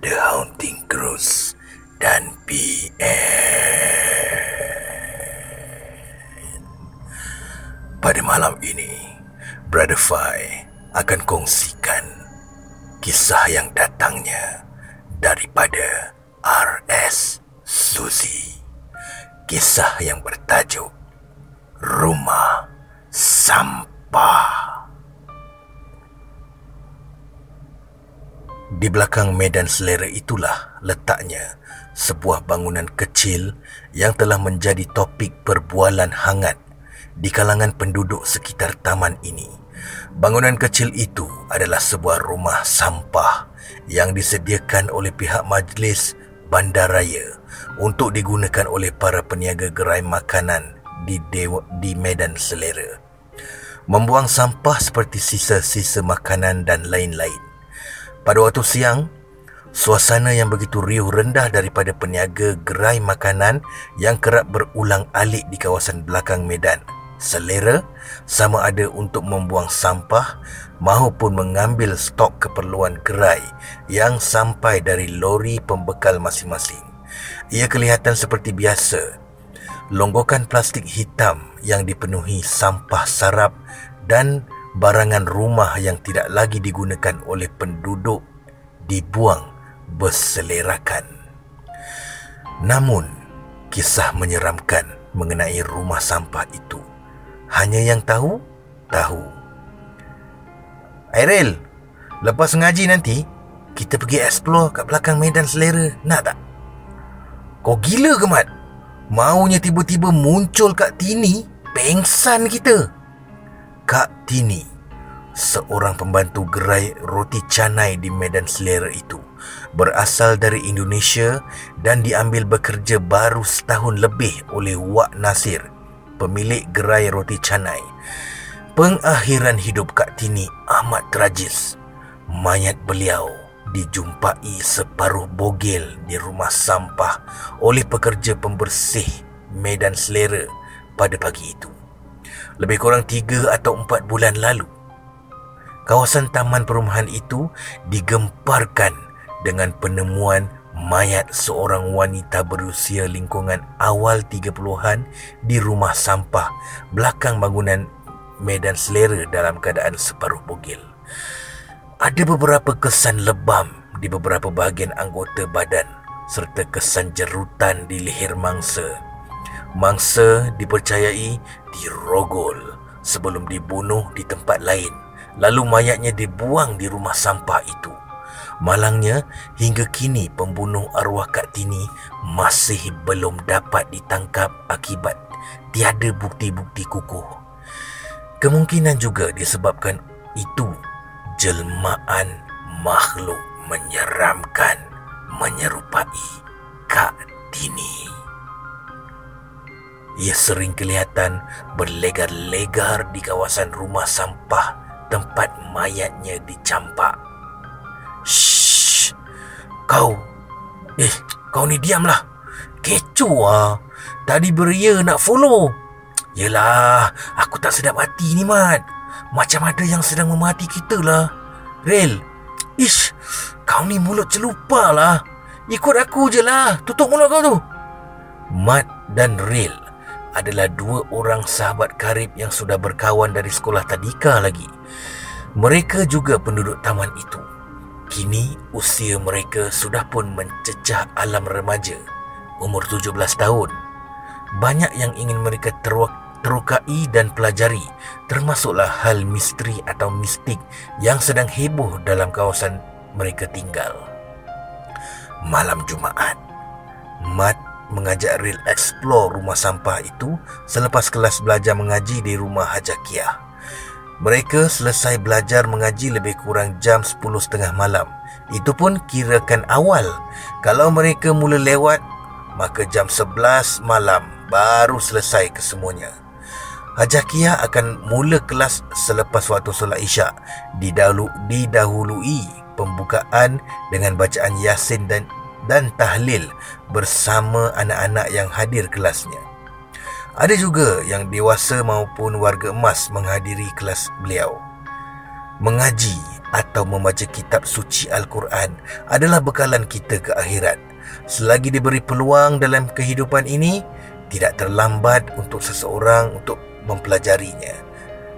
The Haunting Cruise dan PN. Pada malam ini, Brother Fai akan kongsikan kisah yang datangnya daripada RS Suzy. Kisah yang bertajuk Rumah Sampah. Di belakang Medan Selera itulah letaknya sebuah bangunan kecil yang telah menjadi topik perbualan hangat di kalangan penduduk sekitar taman ini. Bangunan kecil itu adalah sebuah rumah sampah yang disediakan oleh pihak majlis bandaraya untuk digunakan oleh para peniaga gerai makanan di Medan Selera. Membuang sampah seperti sisa-sisa makanan dan lain-lain. Pada waktu siang, suasana yang begitu riuh rendah daripada peniaga gerai makanan yang kerap berulang-alik di kawasan belakang Medan Selera, sama ada untuk membuang sampah maupun mengambil stok keperluan gerai yang sampai dari lori pembekal masing-masing. Ia kelihatan seperti biasa. Longgokan plastik hitam yang dipenuhi sampah sarap dan barangan rumah yang tidak lagi digunakan oleh penduduk dibuang berselerakan. Namun, kisah menyeramkan mengenai rumah sampah itu hanya yang tahu. Airil, lepas ngaji nanti kita pergi explore kat belakang Medan Selera, nak tak? Kau gila ke, Mat? Maunya tiba-tiba muncul Kak Tini, pengsan kita. Kak Tini, seorang pembantu gerai roti canai di Medan Selera itu, berasal dari Indonesia dan diambil bekerja baru setahun lebih oleh Wak Nasir, pemilik gerai roti canai. Pengakhiran hidup Kak Tini amat tragis. Mayat beliau dijumpai separuh bogel di rumah sampah oleh pekerja pembersih Medan Selera pada pagi itu, lebih kurang 3 atau 4 bulan lalu. Kawasan taman perumahan itu digemparkan dengan penemuan mayat seorang wanita berusia lingkungan awal 30-an di rumah sampah belakang bangunan Medan Selera dalam keadaan separuh bogel. Ada beberapa kesan lebam di beberapa bahagian anggota badan serta kesan jerutan di leher mangsa. Mangsa dipercayai dirogol sebelum dibunuh di tempat lain, lalu mayatnya dibuang di rumah sampah itu. Malangnya, hingga kini pembunuh arwah Kak Tini masih belum dapat ditangkap akibat tiada bukti-bukti kukuh. Kemungkinan juga disebabkan itu jelmaan makhluk menyeramkan menyerupai Kak Tini. Ia sering kelihatan berlegar-legar di kawasan rumah sampah tempat mayatnya dicampak. Shh, kau ni diamlah. Kecoh ah. Tadi beria nak follow. Yelah, aku tak sedap hati ni, Mat. Macam ada yang sedang memati kita lah. Rel, kau ni mulut celupa lah. Ikut aku je lah. Tutup mulut kau tu. Mat dan Rel adalah 2 orang sahabat karib yang sudah berkawan dari sekolah tadika lagi. Mereka juga penduduk taman itu. Kini usia mereka sudah pun mencecah alam remaja, umur 17 tahun. Banyak yang ingin mereka terokai dan pelajari, termasuklah hal misteri atau mistik yang sedang heboh dalam kawasan mereka tinggal. Malam Jumaat, Mat mengajak Ril explore rumah sampah itu selepas kelas belajar mengaji di rumah Hajakiah. Mereka selesai belajar mengaji lebih kurang jam 10.30 malam. Itu pun kirakan awal. Kalau mereka mula lewat, maka jam 11 malam baru selesai kesemuanya. Hajakiah akan mula kelas selepas waktu solat Isyak, didahului pembukaan dengan bacaan Yasin dan tahlil bersama anak-anak yang hadir kelasnya. Ada juga yang dewasa maupun warga emas menghadiri kelas beliau. Mengaji atau membaca kitab suci Al-Quran adalah bekalan kita ke akhirat. Selagi diberi peluang dalam kehidupan ini, tidak terlambat untuk seseorang untuk mempelajarinya.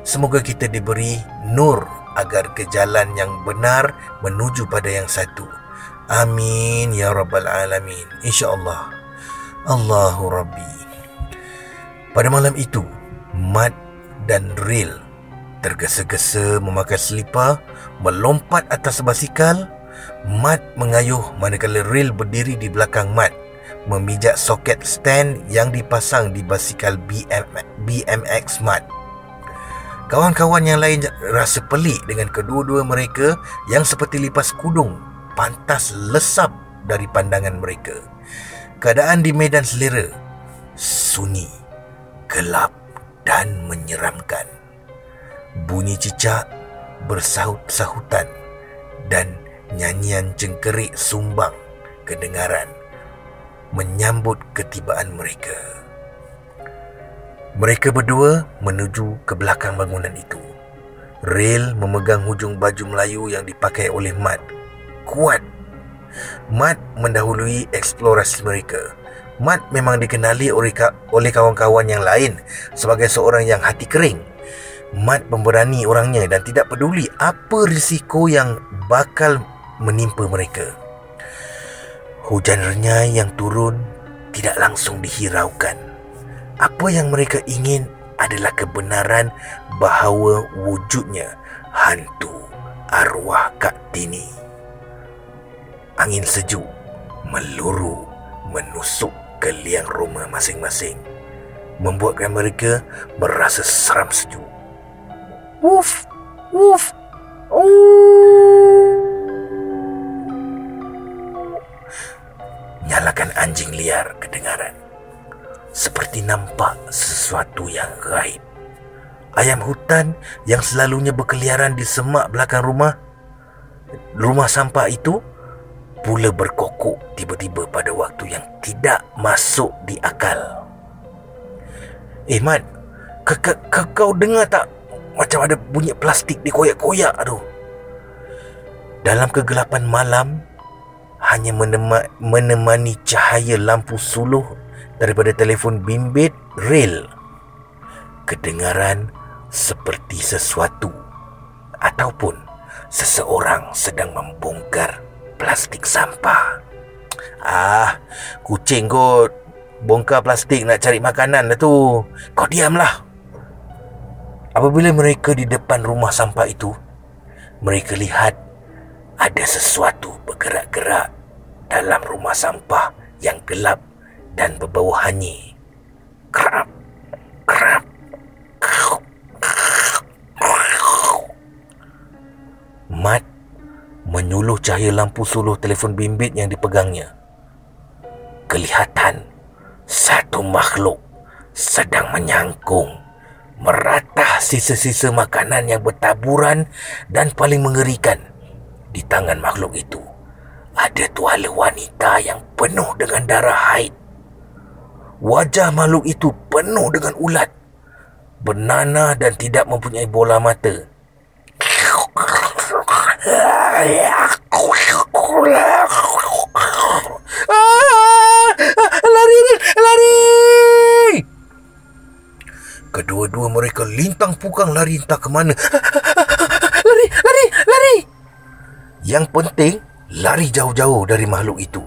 Semoga kita diberi nur agar ke jalan yang benar menuju pada yang satu. Amin ya rabbal alamin. InsyaAllah. Allahu Rabbi. Pada malam itu, Mat dan Ril tergesa-gesa memakai selipar, melompat atas basikal. Mat mengayuh manakala Ril berdiri di belakang Mat, memijak soket stand yang dipasang di basikal BMX Mat. Kawan-kawan yang lain rasa pelik dengan kedua-dua mereka yang seperti lipas kudung pantas lesap dari pandangan mereka. Keadaan di medan selera sunyi, gelap dan menyeramkan. Bunyi cicak bersahut-sahutan dan nyanyian cengkerik sumbang kedengaran menyambut ketibaan mereka. Mereka berdua menuju ke belakang bangunan itu. Ril memegang hujung baju Melayu yang dipakai oleh Mat. Kuat. Mat mendahului eksplorasi mereka. Mat memang dikenali oleh kawan-kawan yang lain sebagai seorang yang hati kering. Mat pemberani orangnya dan tidak peduli apa risiko yang bakal menimpa mereka. Hujan renyai yang turun tidak langsung dihiraukan. Apa yang mereka ingin adalah kebenaran bahawa wujudnya hantu arwah Kak Tini. Angin sejuk meluru menusuk ke liang rumah masing-masing, membuatkan mereka merasa seram sejuk. Woof, woof, nyalakan anjing liar kedengaran, seperti nampak sesuatu yang gaib. Ayam hutan yang selalunya berkeliaran di semak belakang rumah sampah itu pula berkokok tiba-tiba pada waktu yang tidak masuk di akal. Mat, kau dengar tak? Macam ada bunyi plastik dikoyak-koyak tu. Dalam kegelapan malam, hanya menemani cahaya lampu suluh daripada telefon bimbit Ril, kedengaran seperti sesuatu ataupun seseorang sedang membongkar plastik sampah. Kucing kot bongkar plastik nak cari makanan dah tu. Kau diamlah. Apabila mereka di depan rumah sampah itu, mereka lihat ada sesuatu bergerak-gerak dalam rumah sampah yang gelap dan berbau hanyir. Kerap, kerap. Mat menyuluh cahaya lampu suluh telefon bimbit yang dipegangnya. Kelihatan satu makhluk sedang menyangkung, meratah sisa-sisa makanan yang bertaburan, dan paling mengerikan, di tangan makhluk itu ada tuala wanita yang penuh dengan darah haid. Wajah makhluk itu penuh dengan ulat, bernanah dan tidak mempunyai bola mata. Lari! Kedua-dua mereka lintang pukang lari entah ke mana. Lari! Yang penting, lari jauh-jauh dari makhluk itu.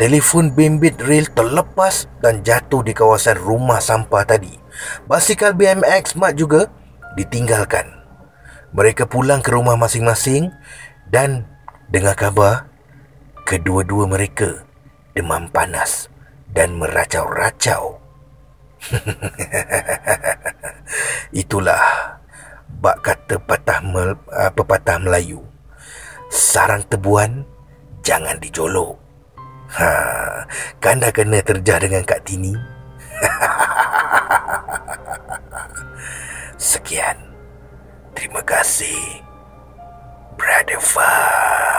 Telefon bimbit Ril terlepas dan jatuh di kawasan rumah sampah tadi. Basikal BMX Mat juga ditinggalkan. Mereka pulang ke rumah masing-masing dan dengar kabar kedua-dua mereka demam panas dan meracau-racau. Itulah bak kata pepatah Melayu, sarang tebuan jangan dijolok. Kan dah kena terjah dengan Kak Tini. Sekian. Terima kasih, Brother Fah.